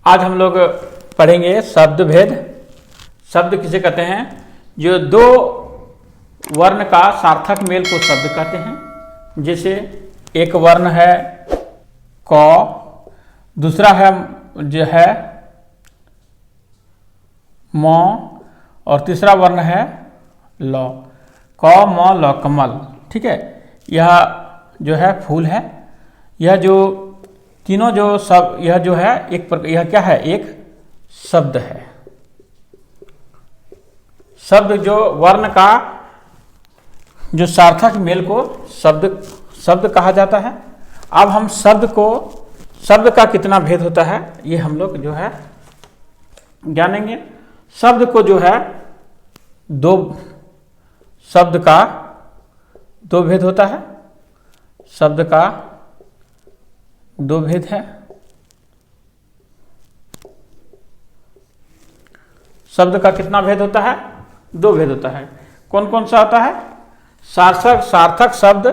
आज हम लोग पढ़ेंगे शब्द भेद। शब्द किसे कहते हैं? जो दो वर्ण का सार्थक मेल को शब्द कहते हैं। जैसे एक वर्ण है क, दूसरा है जो है म और तीसरा वर्ण है ल। क म ल कमल। ठीक है, यह जो है फूल है। यह जो तीनों जो सब यह जो है यह क्या है? एक शब्द है। शब्द जो वर्ण का जो सार्थक मेल को शब्द कहा जाता है। अब हम शब्द का कितना भेद होता है ये हम लोग जो है जानेंगे। शब्द को जो है शब्द का दो भेद होता है। शब्द का दो भेद है। शब्द का कितना भेद होता है? दो भेद होता है। कौन कौन सा होता है? सार्थक शब्द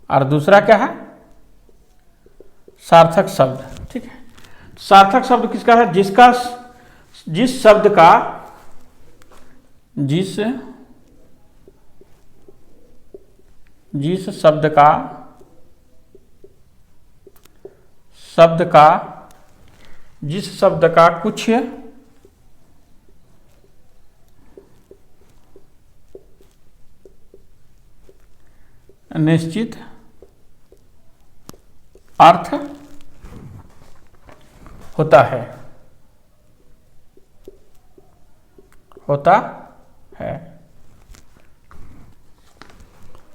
और दूसरा क्या है? सार्थक शब्द। ठीक है, सार्थक शब्द किसका है? जिस शब्द का कुछ निश्चित अर्थ होता है।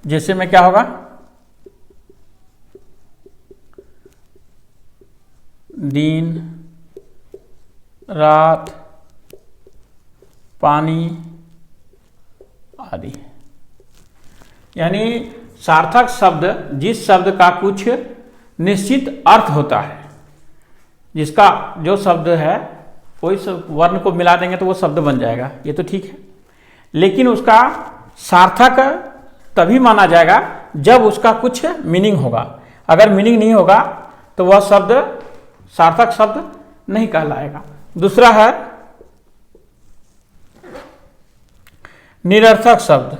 जैसे में क्या होगा? दिन, रात, पानी आदि। यानी सार्थक शब्द जिस शब्द का कुछ निश्चित अर्थ होता है। जिसका जो शब्द है कोई वर्ण को मिला देंगे तो वो शब्द बन जाएगा, ये तो ठीक है। लेकिन उसका सार्थक तभी माना जाएगा जब उसका कुछ मीनिंग होगा। अगर मीनिंग नहीं होगा तो वह शब्द सार्थक शब्द नहीं कहलाएगा। दूसरा है निरर्थक शब्द।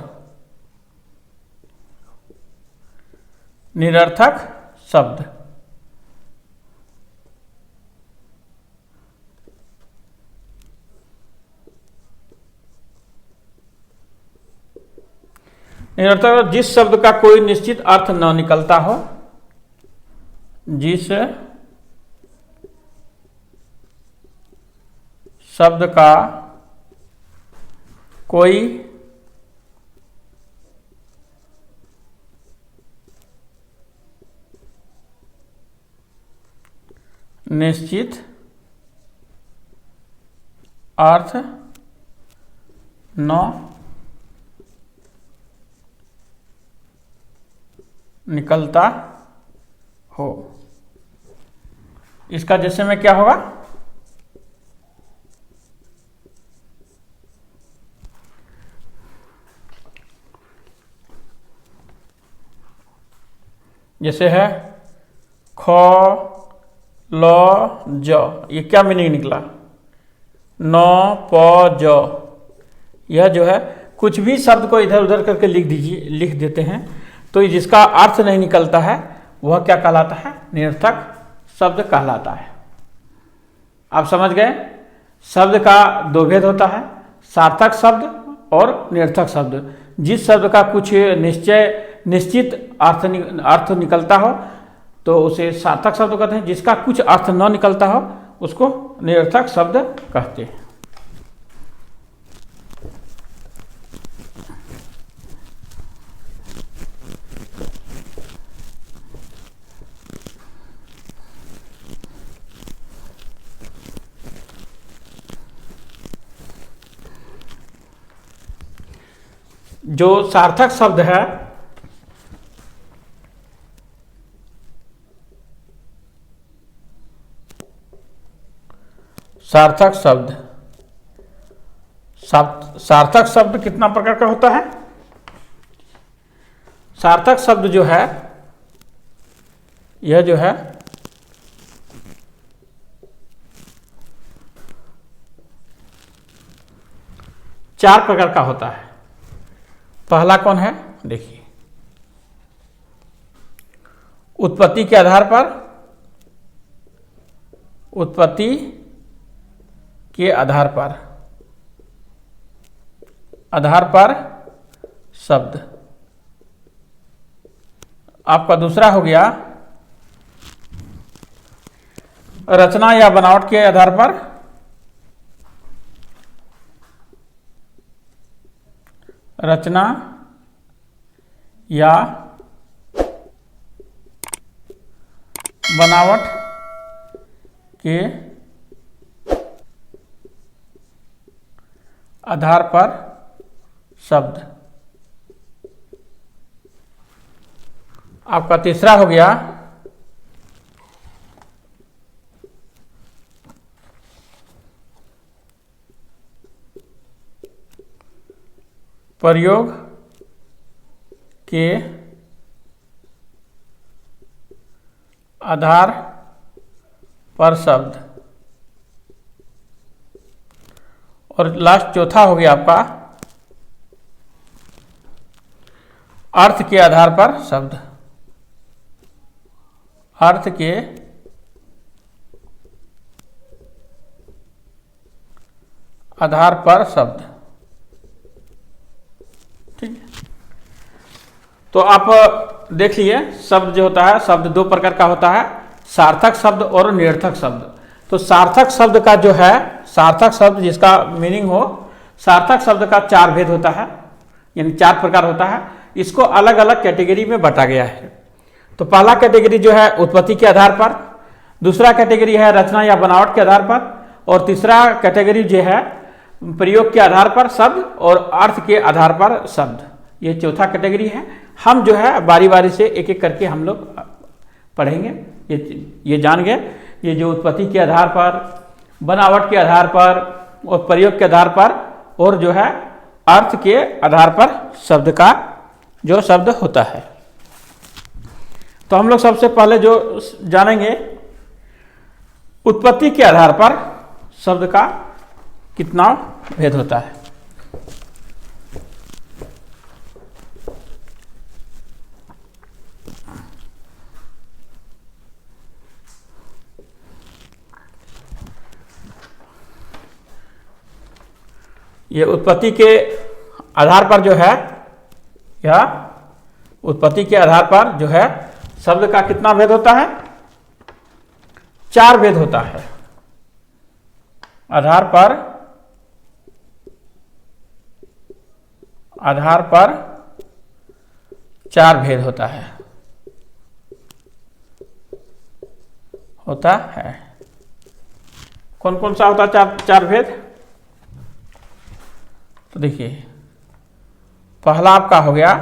निरर्थक शब्द जिस शब्द का कोई निश्चित अर्थ न निकलता हो। जिस शब्द का कोई निश्चित अर्थ न निकलता हो। इसका जैसे में क्या होगा? जैसे है ख ल ज, ये क्या मीनिंग निकला? न प ज। यह जो है कुछ भी शब्द को इधर उधर करके लिख देते हैं तो जिसका अर्थ नहीं निकलता है वह क्या कहलाता है? निरर्थक शब्द कहलाता है। आप समझ गए? शब्द का दो भेद होता है, सार्थक शब्द और निरर्थक शब्द। जिस शब्द का कुछ निश्चित अर्थ निकलता हो तो उसे सार्थक शब्द कहते हैं। जिसका कुछ अर्थ न निकलता हो उसको निरर्थक शब्द कहते हैं। जो सार्थक शब्द है सार्थक शब्द सार्थक शब्द कितना प्रकार का होता है? सार्थक शब्द जो है, यह जो है चार प्रकार का होता है। पहला कौन है, देखिए, उत्पत्ति के आधार पर, उत्पत्ति के आधार पर शब्द। आपका दूसरा हो गया रचना या बनावट के आधार पर, रचना या बनावट के आधार पर शब्द। आपका तीसरा हो गया प्रयोग के आधार पर शब्द। और लास्ट चौथा हो गया आपका अर्थ के आधार पर शब्द, अर्थ के आधार पर शब्द। ठीक है, तो आप देख लिए शब्द जो होता है, शब्द दो प्रकार का होता है, सार्थक शब्द और निरर्थक शब्द। तो सार्थक शब्द का जो है, सार्थक शब्द जिसका मीनिंग हो, सार्थक शब्द का चार भेद होता है, यानी चार प्रकार होता है। इसको अलग अलग कैटेगरी में बांटा गया है। तो पहला कैटेगरी जो है उत्पत्ति के आधार पर, दूसरा कैटेगरी है रचना या बनावट के आधार पर, और तीसरा कैटेगरी जो है प्रयोग के आधार पर शब्द और अर्थ के आधार पर शब्द। ये चौथा कैटेगरी है। हम जो है बारी बारी से एक एक करके हम लोग पढ़ेंगे। ये जान गए, ये जो उत्पत्ति के आधार पर, बनावट के आधार पर और प्रयोग के आधार पर और जो है अर्थ के आधार पर शब्द का जो शब्द होता है। तो हम लोग सबसे पहले जो जानेंगे उत्पत्ति के आधार पर शब्द का कितना भेद होता है। ये उत्पत्ति के आधार पर जो है, या उत्पत्ति के आधार पर जो है शब्द का कितना भेद होता है, चार भेद होता है। आधार पर चार भेद होता है, कौन कौन सा होता है चार भेद? तो देखिए, पहला आपका हो गया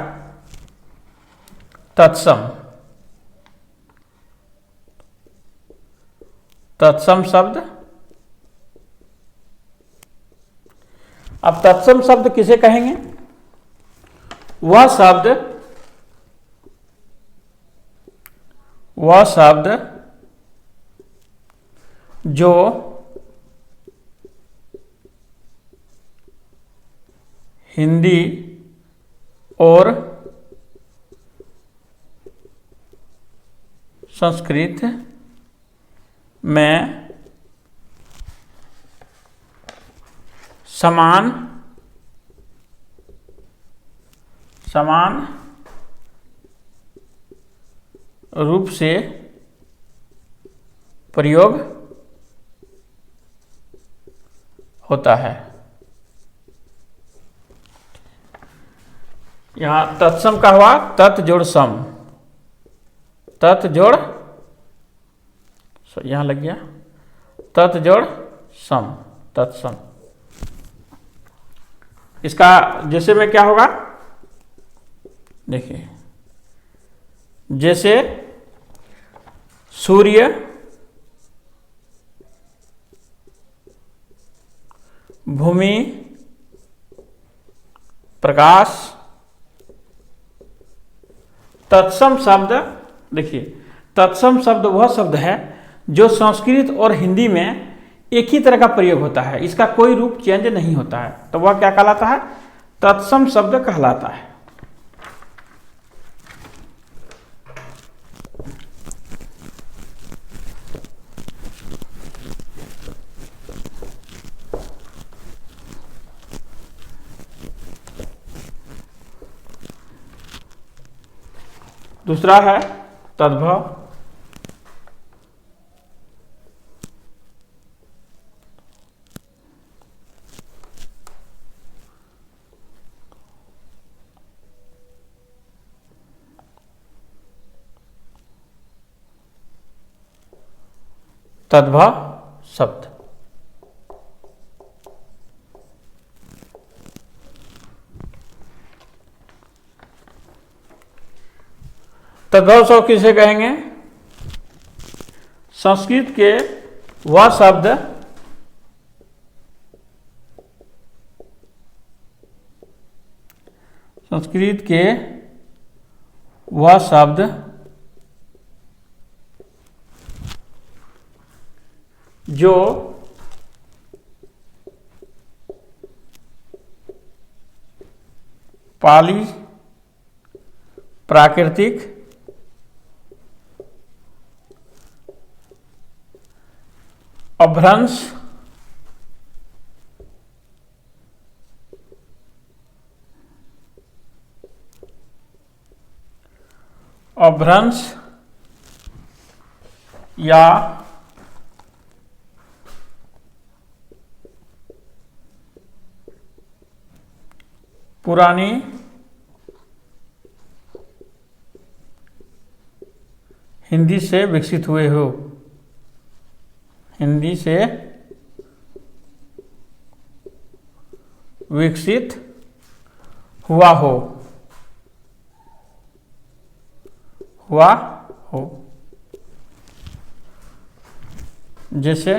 तत्सम। तत्सम शब्द। अब तत्सम शब्द किसे कहेंगे? वह शब्द जो हिंदी और संस्कृत में समान रूप से प्रयोग होता है। यहां तत्सम का हुआ तत् जोड़ सम, तत् जोड़, यहां लग गया तत् जोड़ सम, तत्सम। इसका जैसे में क्या होगा, देखिए, जैसे सूर्य भूमि प्रकाश तत्सम शब्द, देखिए तत्सम शब्द वह शब्द है जो संस्कृत और हिंदी में एक ही तरह का प्रयोग होता है, इसका कोई रूप चेंज नहीं होता है, तो वह क्या कहलाता है? तत्सम शब्द कहलाता है। दूसरा है तद्भव। तद्भव शब्द, तद्भव शब्द किसे कहेंगे? संस्कृत के वह शब्द संस्कृत के वह शब्द जो पाली प्राकृतिक अपभ्रंश या पुरानी हिंदी से विकसित हुए हो, हिंदी से विकसित हुआ हो, जैसे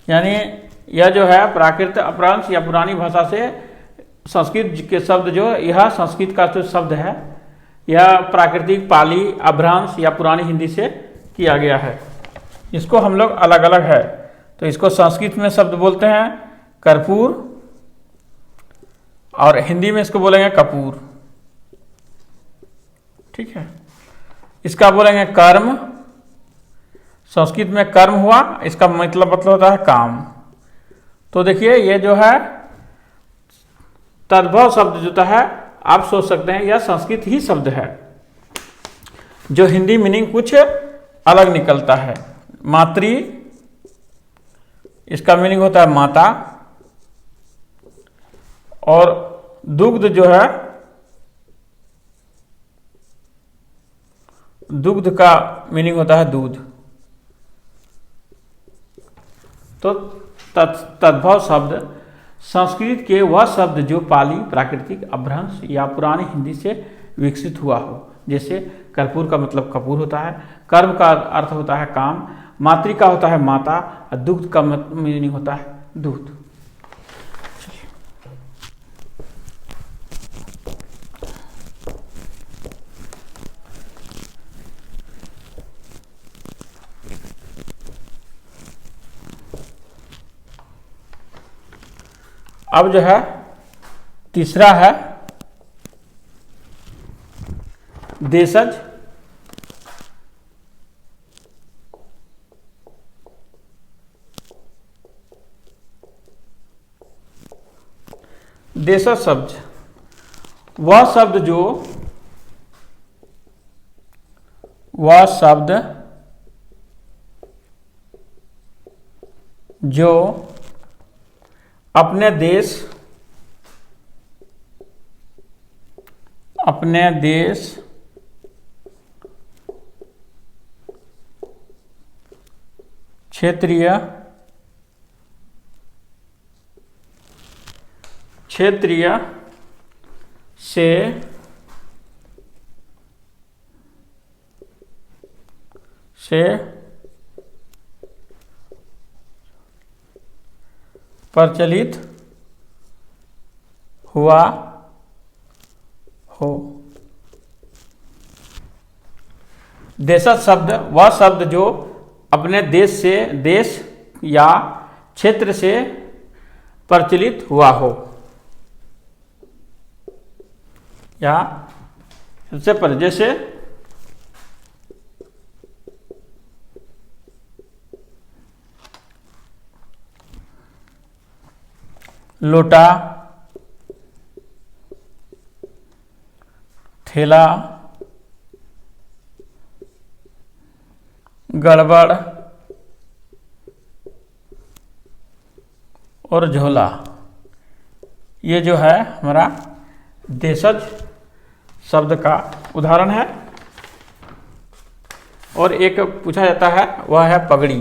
यानी यह जो है प्राकृत अपभ्रंश या पुरानी भाषा से संस्कृत के शब्द, जो यह संस्कृत का जो शब्द है यह प्राकृतिक पाली अपभ्रंश या पुरानी हिंदी से किया गया है। इसको हम लोग अलग अलग है, तो इसको संस्कृत में शब्द बोलते हैं कर्पूर और हिंदी में इसको बोलेंगे कपूर, ठीक है। इसका बोलेंगे कर्म, संस्कृत में कर्म हुआ, इसका मतलब होता है काम। तो देखिए ये जो है तद्भव शब्द जो है आप सोच सकते हैं यह संस्कृत ही शब्द है, जो हिंदी मीनिंग कुछ अलग निकलता है। मातृ, इसका मीनिंग होता है माता, और दुग्ध जो है, दुग्ध का मीनिंग होता है दूध। तो तद्भव शब्द संस्कृत के वह शब्द जो पाली प्राकृतिक अपभ्रंश या पुरानी हिंदी से विकसित हुआ हो, जैसे कर्पूर का मतलब कपूर होता है, कर्म का अर्थ होता है काम, मातृ का होता है माता, और दुग्ध का मीनिंग होता है दूध। अब जो है तीसरा है देशज। देशज शब्द वह शब्द जो अपने देश क्षेत्रीय से प्रचलित हुआ देशज शब्द वह शब्द जो अपने देश या क्षेत्र से प्रचलित हुआ हो, या सबसे पहले जैसे लोटा, थैला, गड़बड़ और झोला, ये जो है हमारा देशज शब्द का उदाहरण है। और एक पूछा जाता है वह है पगड़ी।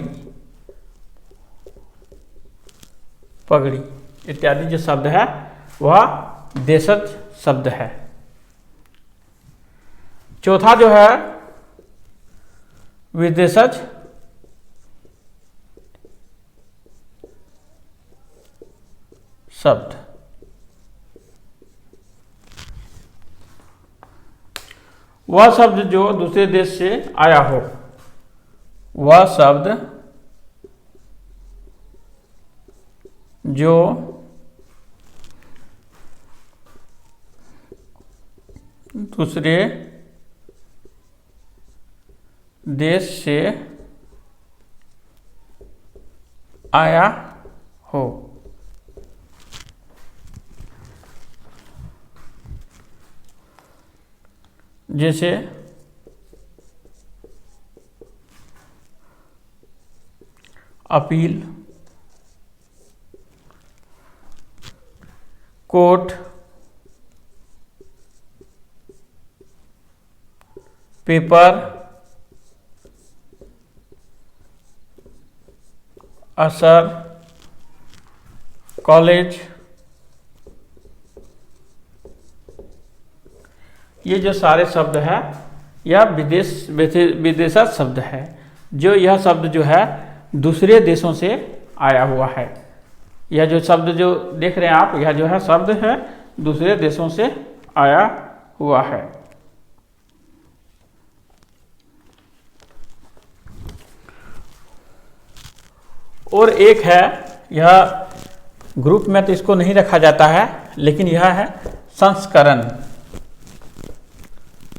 पगड़ी इत्यादि जो शब्द है वह देशज शब्द है। चौथा जो है विदेशज शब्द। वह शब्द जो दूसरे देश से आया हो, वह शब्द जो दूसरे देश से आया हो। जैसे अपील, कोर्ट, पेपर, असर, कॉलेज, ये जो सारे शब्द है यह विदेशज शब्द है। जो यह शब्द जो है दूसरे देशों से आया हुआ है। यह जो शब्द जो देख रहे हैं आप, यह जो है शब्द है दूसरे देशों से आया हुआ है। और एक है, यह ग्रुप में तो इसको नहीं रखा जाता है, लेकिन यह है संस्करण।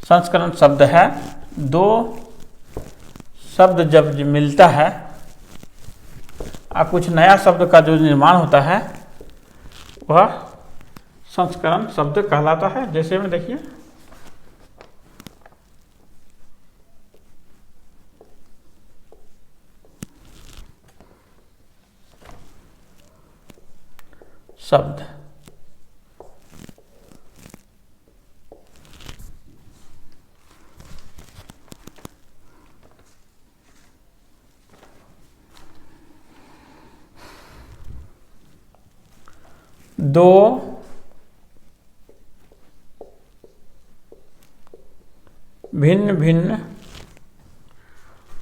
संस्करण शब्द है। दो शब्द जब मिलता है और कुछ नया शब्द का जो निर्माण होता है वह संस्करण शब्द कहलाता है। जैसे में देखिए शब्द, दो भिन्न भिन्न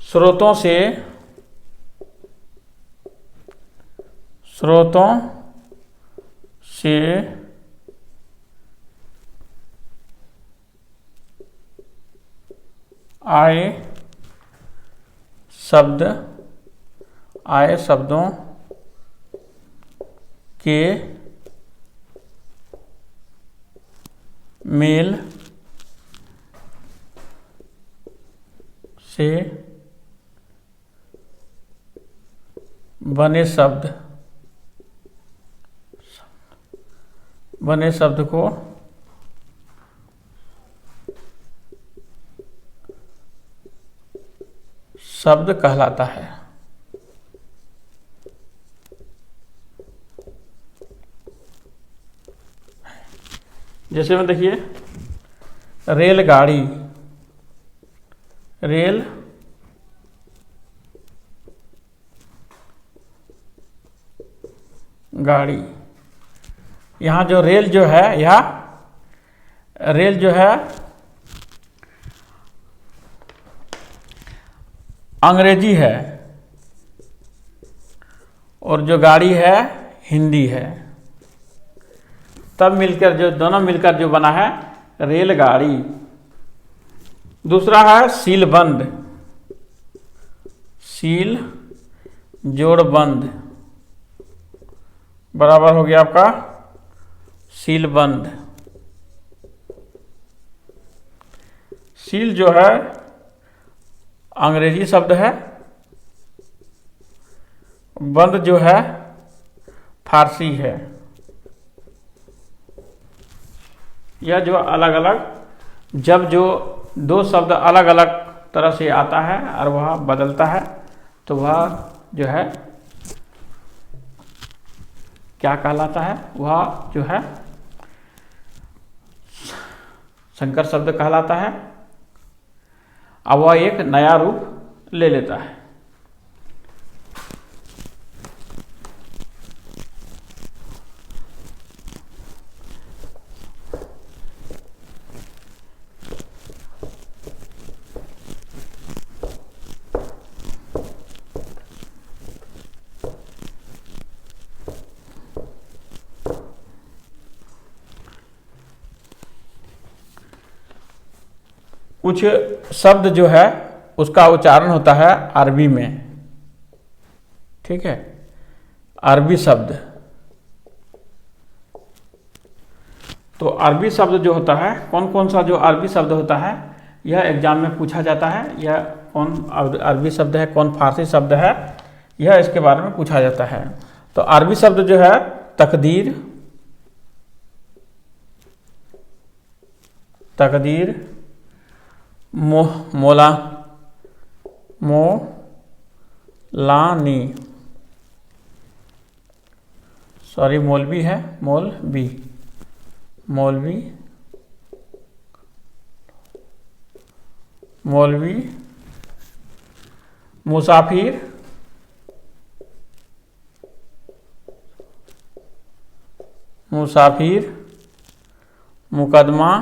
स्रोतों से आए शब्दों के मेल से बने शब्द को शब्द कहलाता है। जैसे में देखिए रेलगाड़ी, रेल गाड़ी। यहाँ जो रेल जो है, यह रेल जो है अंग्रेजी है और जो गाड़ी है हिंदी है। तब मिलकर जो दोनों मिलकर जो बना है रेलगाड़ी। दूसरा है सीलबंद, सील जोड़ बंद बराबर हो गया आपका सीलबंद। सील जो है अंग्रेजी शब्द है, बंद जो है फारसी है। यह जो अलग अलग, जब जो दो शब्द अलग अलग तरह से आता है और वह बदलता है तो वह जो है क्या कहलाता है, वह जो है संकर शब्द कहलाता है। अब वह एक नया रूप ले लेता है। कुछ शब्द जो है उसका उच्चारण होता है अरबी में, ठीक है, अरबी शब्द। तो अरबी शब्द जो होता है, कौन कौन सा जो अरबी शब्द होता है यह एग्जाम में पूछा जाता है। यह कौन अरबी शब्द है, कौन फारसी शब्द है, यह इसके बारे में पूछा जाता है। तो अरबी शब्द जो है तकदीर, तकदीर, मोलानी, सॉरी मौलवी है, मौलवी, मौलवी, मौलवी, मुसाफिर, मुसाफिर, मुकदमा,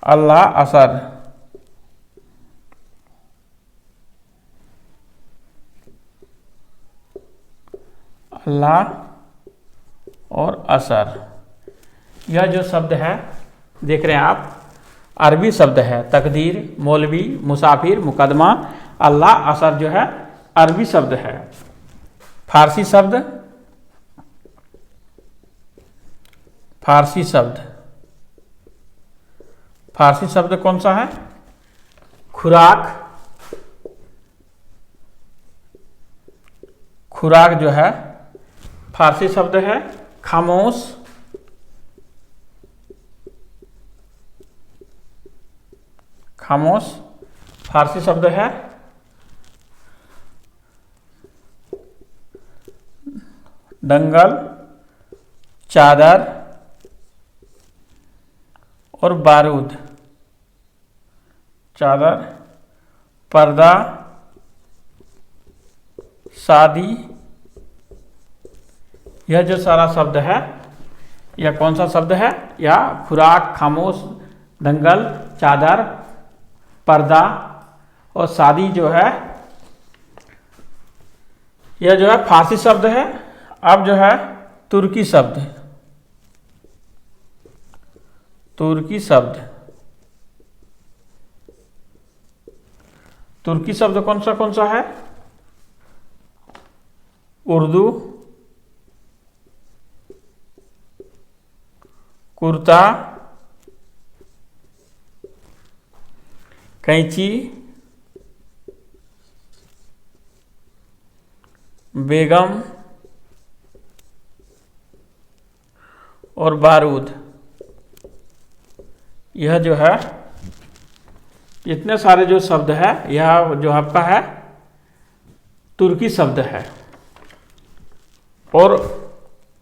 अल्लाह असर, अल्लाह और असर। यह जो शब्द है देख रहे हैं आप, अरबी शब्द है। तकदीर, मौलवी, मुसाफिर, मुकदमा, अल्लाह, असर जो है अरबी शब्द है। फारसी शब्द, फारसी शब्द, फारसी शब्द कौन सा है, खुराक, खुराक जो है फारसी शब्द है। खामोश, खामोश फारसी शब्द है। दंगल, चादर और बारूद, चादर, पर्दा, शादी, यह जो सारा शब्द है यह कौन सा शब्द है, या खुराक, खामोश, दंगल, चादर, पर्दा और शादी जो है यह जो है फारसी शब्द है। अब जो है तुर्की शब्द, तुर्की शब्द, तुर्की शब्द कौन सा है, उर्दू, कुर्ता, कैंची, बेगम और बारूद। यह जो है इतने सारे जो शब्द है यह जो आपका है तुर्की शब्द है। और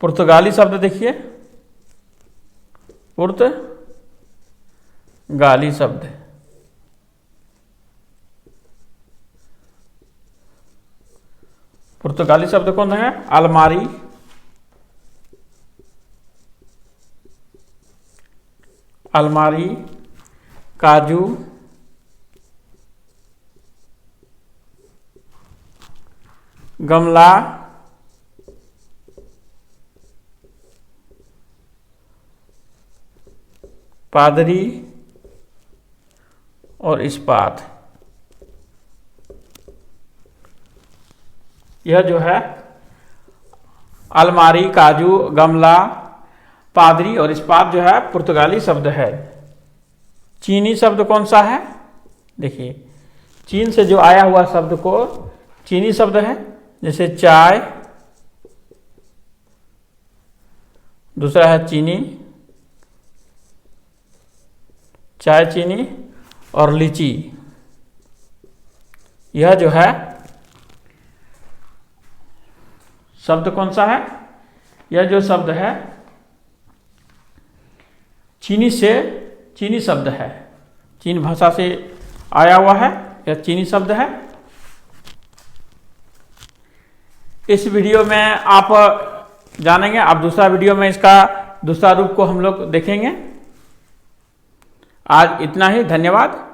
पुर्तगाली शब्द देखिए, पुर्तगाली शब्द, पुर्तगाली शब्द कौन है, अलमारी, अलमारी, काजू, गमला, पादरी और इस्पात, यह जो है अलमारी, काजू, गमला, पादरी और इस्पात जो है पुर्तगाली शब्द है। चीनी शब्द कौन सा है? देखिए, चीन से जो आया हुआ शब्द को चीनी शब्द है, जैसे चाय, दूसरा है चीनी, चाय चीनी, और लीची, यह जो है शब्द कौन सा है? यह जो शब्द है चीनी से, चीनी शब्द है, चीन भाषा से आया हुआ है, यह चीनी शब्द है। इस वीडियो में आप जानेंगे, अब दूसरा वीडियो में इसका दूसरा रूप को हम लोग देखेंगे। आज इतना ही, धन्यवाद।